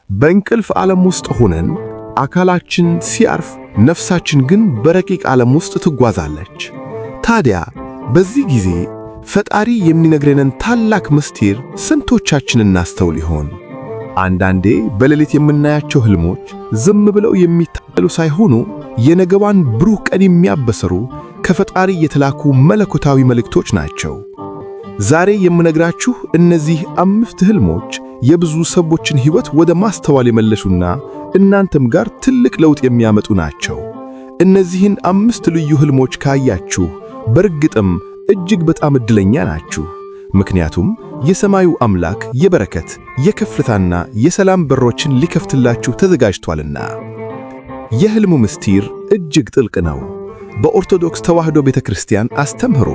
በእንቅልፍ ዓለም ውስጥ ሆነን አካላችን ሲያርፍ ነፍሳችን ግን በረቂቅ ዓለም ውስጥ ትጓዛለች። ታዲያ በዚህ ጊዜ ፈጣሪ የሚነግረንን ታላቅ ምስጢር ስንቶቻችን እናስተውል ይሆን? አንዳንዴ በሌሊት የምናያቸው ህልሞች ዝም ብለው የሚታዩ ሳይሆኑ የነገዋን ብሩህ ቀን የሚያበሰሩ ከፈጣሪ የተላኩ መለኮታዊ መልእክቶች ናቸው። ዛሬ የምነግራችሁ እነዚህ 5 ህልሞች የብዙ ሰዎችን ሕይወት ወደ ማስተዋል የመለሱና እናንተም ጋር ትልቅ ለውጥ የሚያመጡ ናቸው። እነዚህን 5 ልዩ ህልሞች ካያችሁ በእርግጥም እጅግ በጣም ዕድለኛ ናችሁ። ምክንያቱም የሰማዩ አምላክ የበረከት የከፍታና የሰላም በሮችን ሊከፍትላችሁ ተዘጋጅቷልና። የህልሙ ምስጢር እጅግ ጥልቅ ነው። በኦርቶዶክስ ተዋሕዶ ቤተክርስቲያን አስተምህሮ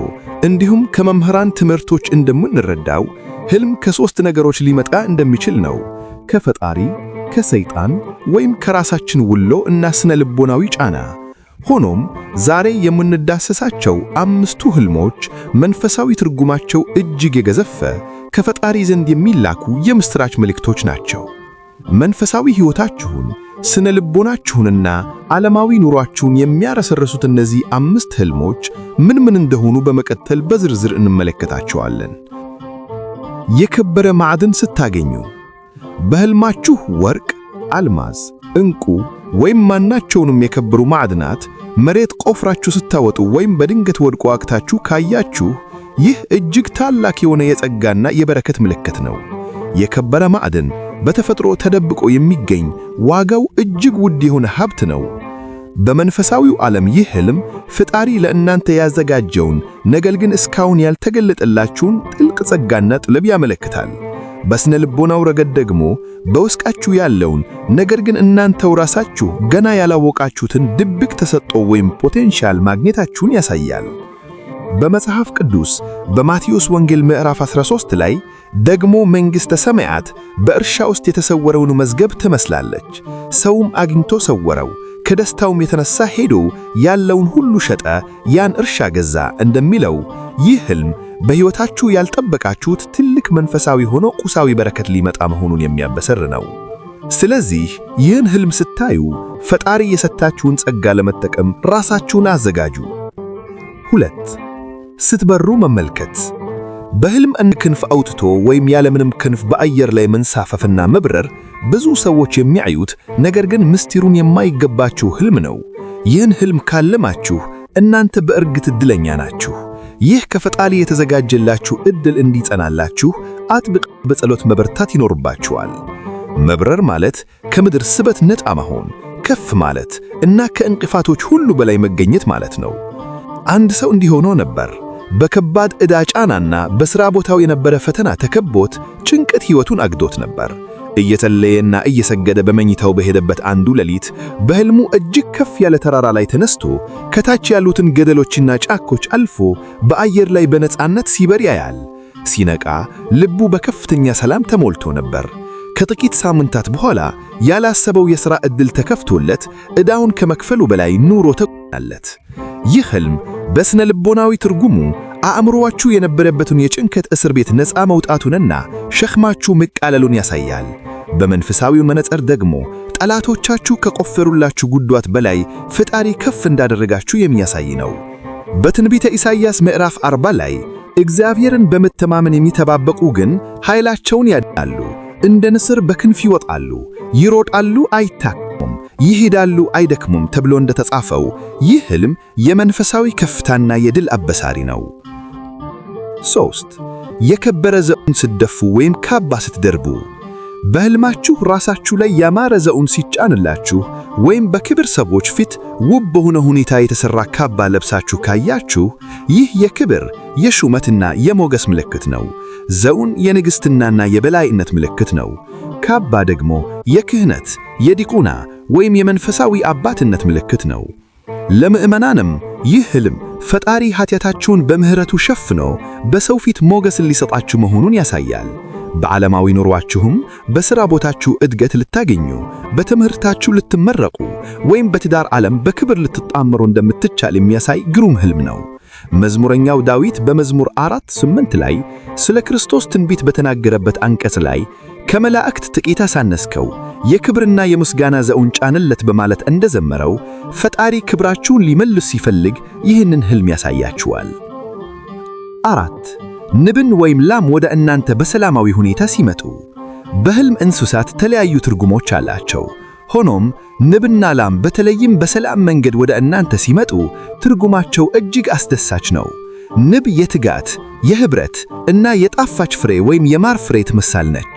እንዲሁም ከመምህራን ትምህርቶች እንደምንረዳው ህልም ከ3 ነገሮች ሊመጣ እንደሚችል ነው። ከፈጣሪ፣ ከሰይጣን ወይም ከራሳችን ውሎ እና ስነ ልቦናዊ ጫና። ሆኖም ዛሬ የምንዳሰሳቸው 5ቱ ህልሞች መንፈሳዊ ትርጉማቸው እጅግ የገዘፈ ከፈጣሪ ዘንድ የሚላኩ የምስራች መልእክቶች ናቸው። መንፈሳዊ ሕይወታችሁን፣ ስነ ልቦናችሁንና ዓለማዊ ኑሯችሁን የሚያረሰርሱት እነዚህ 5 ህልሞች ምን እንደሆኑ በመቀጠል በዝርዝር እንመለከታቸዋለን። የከበረ ማዕድን ስታገኙ። በህልማችሁ ወርቅ፣ አልማዝ፣ ዕንቁ ወይም ማናቸውንም የከበሩ ማዕድናት መሬት ቆፍራችሁ ስታወጡ ወይም በድንገት ወድቆ አግታችሁ ካያችሁ ይህ እጅግ ታላቅ የሆነ የጸጋና የበረከት ምልክት ነው። የከበረ ማዕድን በተፈጥሮ ተደብቆ የሚገኝ ዋጋው እጅግ ውድ የሆነ ሀብት ነው። በመንፈሳዊው ዓለም ይህ ህልም ፈጣሪ ለእናንተ ያዘጋጀውን ነገር ግን እስካሁን ያልተገለጠላችሁን ጥልቅ ጸጋና ጥበብ ያመለክታል። በስነ ልቦናው ረገድ ደግሞ በውስጣችሁ ያለውን ነገር ግን እናንተው ራሳችሁ ገና ያላወቃችሁትን ድብቅ ተሰጥኦ ወይም ፖቴንሻል ማግኘታችሁን ያሳያል። በመጽሐፍ ቅዱስ በማቴዎስ ወንጌል ምዕራፍ 13 ላይ ደግሞ መንግሥተ ሰማያት በእርሻ ውስጥ የተሰወረውን መዝገብ ትመስላለች፣ ሰውም አግኝቶ ሰወረው፣ ከደስታውም የተነሳ ሄዶ ያለውን ሁሉ ሸጠ፣ ያን እርሻ ገዛ እንደሚለው ይህ ህልም በሕይወታችሁ ያልጠበቃችሁት ትልቅ መንፈሳዊ ሆኖ ቁሳዊ በረከት ሊመጣ መሆኑን የሚያበስር ነው። ስለዚህ ይህን ህልም ስታዩ ፈጣሪ የሰጣችሁን ጸጋ ለመጠቀም ራሳችሁን አዘጋጁ። 2. ስትበሩ መመልከት። በህልም እንደ ክንፍ አውጥቶ ወይም ያለምንም ክንፍ በአየር ላይ መንሳፈፍና መብረር ብዙ ሰዎች የሚያዩት ነገር ግን ምስጢሩን የማይገባችሁ ህልም ነው። ይህን ህልም ካለማችሁ እናንተ በእርግጥ ዕድለኛ ናችሁ። ይህ ከፈጣሪ የተዘጋጀላችሁ ዕድል እንዲጸናላችሁ አጥብቅ በጸሎት መበርታት ይኖርባችኋል። መብረር ማለት ከምድር ስበት ነፃ መሆን፣ ከፍ ማለት እና ከእንቅፋቶች ሁሉ በላይ መገኘት ማለት ነው። አንድ ሰው እንዲሆኖ ነበር። በከባድ ዕዳ ጫናና በሥራ ቦታው የነበረ ፈተና ተከቦት ጭንቀት ሕይወቱን አግዶት ነበር። እየጸለየና እየሰገደ በመኝታው በሄደበት አንዱ ሌሊት በህልሙ እጅግ ከፍ ያለ ተራራ ላይ ተነስቶ ከታች ያሉትን ገደሎችና ጫኮች አልፎ በአየር ላይ በነፃነት ሲበር ያያል። ሲነቃ ልቡ በከፍተኛ ሰላም ተሞልቶ ነበር። ከጥቂት ሳምንታት በኋላ ያላሰበው የሥራ ዕድል ተከፍቶለት ዕዳውን ከመክፈሉ በላይ ኑሮ ተቆናለት። ይህ ህልም በስነ ልቦናዊ ትርጉሙ አእምሮአችሁ የነበረበትን የጭንቀት እስር ቤት ነፃ መውጣቱንና ሸክማችሁ መቃለሉን ያሳያል። በመንፈሳዊው መነጽር ደግሞ ጠላቶቻችሁ ከቆፈሩላችሁ ጉድጓድ በላይ ፈጣሪ ከፍ እንዳደረጋችሁ የሚያሳይ ነው። በትንቢተ ኢሳይያስ ምዕራፍ 40 ላይ እግዚአብሔርን በመተማመን የሚተባበቁ ግን ኃይላቸውን ያድሳሉ፣ እንደ ንስር በክንፍ ይወጣሉ፣ ይሮጣሉ አይታክሙም፣ ይሄዳሉ አይደክሙም ተብሎ እንደተጻፈው ይህ ህልም የመንፈሳዊ ከፍታና የድል አበሳሪ ነው። 3. የከበረ ዘውድ ስትደፉ ወይም ካባ ስትደርቡ። በህልማችሁ ራሳችሁ ላይ ያማረ ዘውድ ሲጫንላችሁ ወይም በክብር ሰዎች ፊት ውብ በሆነ ሁኔታ የተሰራ ካባ ለብሳችሁ ካያችሁ ይህ የክብር የሹመትና የሞገስ ምልክት ነው። ዘውድ የንግሥትናና የበላይነት ምልክት ነው። ካባ ደግሞ የክህነት፣ የዲቁና ወይም የመንፈሳዊ አባትነት ምልክት ነው። ለምእመናንም ይህ ህልም ፈጣሪ ኃጢአታችሁን በምህረቱ ሸፍኖ በሰው ፊት ሞገስን ሊሰጣችሁ መሆኑን ያሳያል። በዓለማዊ ኑሯችሁም በሥራ ቦታችሁ ዕድገት ልታገኙ፣ በትምህርታችሁ ልትመረቁ ወይም በትዳር ዓለም በክብር ልትጣመሩ እንደምትቻል የሚያሳይ ግሩም ህልም ነው። መዝሙረኛው ዳዊት በመዝሙር 4:8 ላይ ስለ ክርስቶስ ትንቢት በተናገረበት አንቀጽ ላይ ከመላእክት ጥቂት አሳነስከው፣ የክብርና የምስጋና ዘውን ጫንለት በማለት እንደዘመረው ፈጣሪ ክብራችሁን ሊመልስ ሲፈልግ ይህንን ህልም ያሳያችኋል። 4. ንብን ወይም ላም ወደ እናንተ በሰላማዊ ሁኔታ ሲመጡ። በህልም እንስሳት ተለያዩ ትርጉሞች አላቸው። ሆኖም ንብና ላም በተለይም በሰላም መንገድ ወደ እናንተ ሲመጡ ትርጉማቸው እጅግ አስደሳች ነው። ንብ የትጋት፣ የህብረት እና የጣፋጭ ፍሬ ወይም የማር ፍሬ ትምሳል ነች።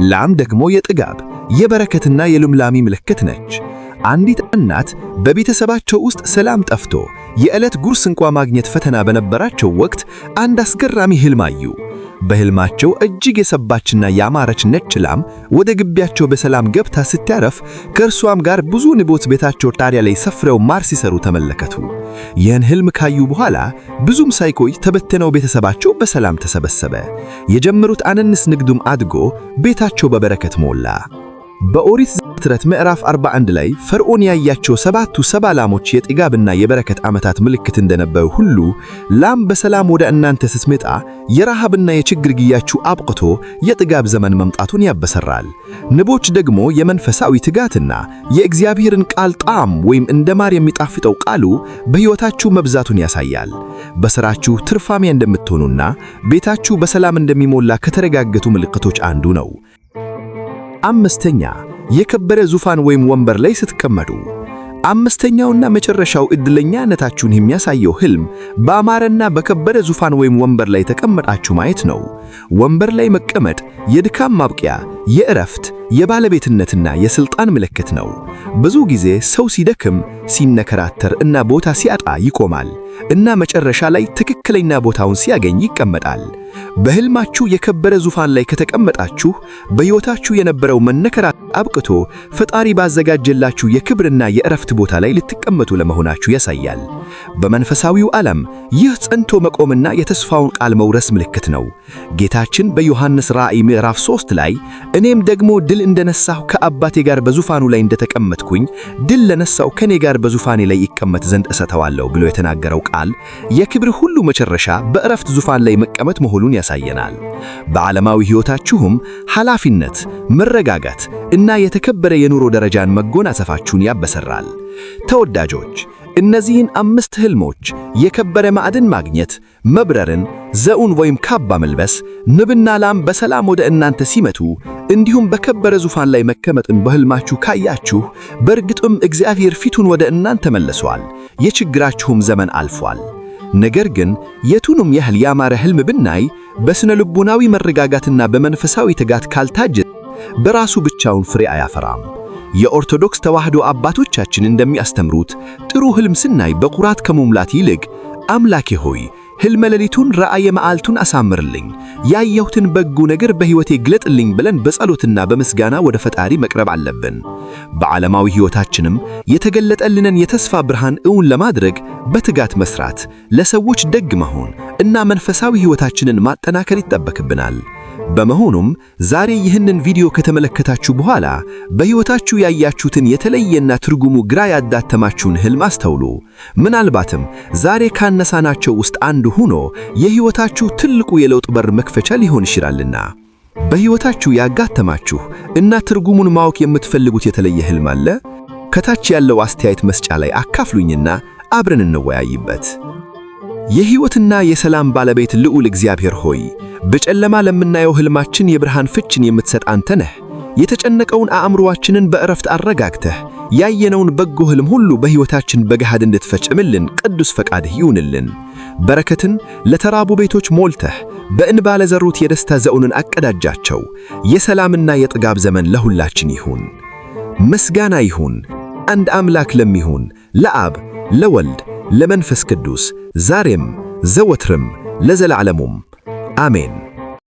ላም ደግሞ የጥጋብ፣ የበረከትና የልምላሜ ምልክት ነች። አንዲት እናት በቤተሰባቸው ውስጥ ሰላም ጠፍቶ የዕለት ጉርስ እንኳ ማግኘት ፈተና በነበራቸው ወቅት አንድ አስገራሚ ህልም አዩ። በህልማቸው እጅግ የሰባችና ያማረች ነጭ ላም ወደ ግቢያቸው በሰላም ገብታ ስታረፍ ከእርሷም ጋር ብዙ ንቦች ቤታቸው ጣሪያ ላይ ሰፍረው ማር ሲሰሩ ተመለከቱ። ይህን ህልም ካዩ በኋላ ብዙም ሳይቆይ ተበተነው ቤተሰባቸው በሰላም ተሰበሰበ። የጀመሩት አነንስ ንግዱም አድጎ ቤታቸው በበረከት ሞላ። በኦሪት ዘፍጥረት ምዕራፍ 41 ላይ ፈርዖን ያያቸው ሰባቱ ሰባ ላሞች የጥጋብና የበረከት ዓመታት ምልክት እንደነበሩ ሁሉ ላም በሰላም ወደ እናንተ ስትመጣ የረሃብና የችግር ጊዜያችሁ አብቅቶ የጥጋብ ዘመን መምጣቱን ያበሰራል። ንቦች ደግሞ የመንፈሳዊ ትጋትና የእግዚአብሔርን ቃል ጣዕም ወይም እንደ ማር የሚጣፍጠው ቃሉ በሕይወታችሁ መብዛቱን ያሳያል። በሥራችሁ ትርፋማ እንደምትሆኑና ቤታችሁ በሰላም እንደሚሞላ ከተረጋገጡ ምልክቶች አንዱ ነው። 5. የከበረ ዙፋን ወይም ወንበር ላይ ስትቀመጡ። አምስተኛውና መጨረሻው ዕድለኛነታችሁን የሚያሳየው ህልም በአማረና በከበረ ዙፋን ወይም ወንበር ላይ ተቀመጣችሁ ማየት ነው። ወንበር ላይ መቀመጥ የድካም ማብቂያ፣ የእረፍት፣ የባለቤትነትና የሥልጣን ምልክት ነው። ብዙ ጊዜ ሰው ሲደክም፣ ሲነከራተር እና ቦታ ሲያጣ ይቆማል እና መጨረሻ ላይ ትክክለኛ ቦታውን ሲያገኝ ይቀመጣል። በህልማችሁ የከበረ ዙፋን ላይ ከተቀመጣችሁ በሕይወታችሁ የነበረው መነከራት አብቅቶ ፈጣሪ ባዘጋጀላችሁ የክብርና የእረፍት ቦታ ላይ ልትቀመጡ ለመሆናችሁ ያሳያል። በመንፈሳዊው ዓለም ይህ ጸንቶ መቆምና የተስፋውን ቃል መውረስ ምልክት ነው። ጌታችን በዮሐንስ ራእይ ምዕራፍ 3 ላይ እኔም ደግሞ ድል እንደነሳሁ ከአባቴ ጋር በዙፋኑ ላይ እንደተቀመጥኩኝ ድል ለነሳው ከኔ ጋር በዙፋኔ ላይ ይቀመጥ ዘንድ እሰጠዋለሁ ብሎ የተናገረው ቃል የክብር ሁሉ መጨረሻ በእረፍት ዙፋን ላይ መቀመጥ መሆኑን ያሳየናል። በዓለማዊ ሕይወታችሁም ኃላፊነት፣ መረጋጋት እና የተከበረ የኑሮ ደረጃን መጎናጸፋችሁን ያበሰራል። ተወዳጆች፣ እነዚህን 5 ህልሞች የከበረ ማዕድን ማግኘት፣ መብረርን፣ ዘውን ወይም ካባ መልበስ፣ ንብና ላም በሰላም ወደ እናንተ ሲመቱ እንዲሁም በከበረ ዙፋን ላይ መቀመጥን በህልማችሁ ካያችሁ በእርግጥም እግዚአብሔር ፊቱን ወደ እናንተ መልሷል፣ የችግራችሁም ዘመን አልፏል። ነገር ግን የቱንም ያህል ያማረ ህልም ብናይ በስነ ልቦናዊ መረጋጋትና በመንፈሳዊ ትጋት ካልታጀበ በራሱ ብቻውን ፍሬ አያፈራም። የኦርቶዶክስ ተዋህዶ አባቶቻችን እንደሚያስተምሩት ጥሩ ህልም ስናይ በኩራት ከመሙላት ይልቅ አምላኬ ሆይ ህልመ ሌሊቱን ራእየ መዓልቱን አሳምርልኝ፣ ያየሁትን በጎ ነገር በሕይወቴ ግለጥልኝ ብለን በጸሎትና በምስጋና ወደ ፈጣሪ መቅረብ አለብን። በዓለማዊ ሕይወታችንም የተገለጠልንን የተስፋ ብርሃን እውን ለማድረግ በትጋት መስራት፣ ለሰዎች ደግ መሆን እና መንፈሳዊ ሕይወታችንን ማጠናከር ይጠበቅብናል። በመሆኑም ዛሬ ይህንን ቪዲዮ ከተመለከታችሁ በኋላ በሕይወታችሁ ያያችሁትን የተለየና ትርጉሙ ግራ ያዳተማችሁን ህልም አስተውሉ። ምናልባትም ዛሬ ካነሳናቸው ውስጥ አንዱ ሆኖ የሕይወታችሁ ትልቁ የለውጥ በር መክፈቻ ሊሆን ይችላልና። በሕይወታችሁ ያጋጠማችሁ እና ትርጉሙን ማወቅ የምትፈልጉት የተለየ ህልም አለ? ከታች ያለው አስተያየት መስጫ ላይ አካፍሉኝና አብረን እንወያይበት። የሕይወትና የሰላም ባለቤት ልዑል እግዚአብሔር ሆይ፣ በጨለማ ለምናየው ህልማችን የብርሃን ፍችን የምትሰጥ አንተ ነህ። የተጨነቀውን አእምሮአችንን በእረፍት አረጋግተህ ያየነውን በጎ ህልም ሁሉ በሕይወታችን በገሃድ እንድትፈጽምልን ቅዱስ ፈቃድህ ይሁንልን። በረከትን ለተራቡ ቤቶች ሞልተህ በእንባ ለዘሩት የደስታ ዘውንን አቀዳጃቸው። የሰላምና የጥጋብ ዘመን ለሁላችን ይሁን። ምስጋና ይሁን አንድ አምላክ ለሚሆን ለአብ ለወልድ ለመንፈስ ቅዱስ ዛሬም ዘወትርም ለዘላለሙም አሜን።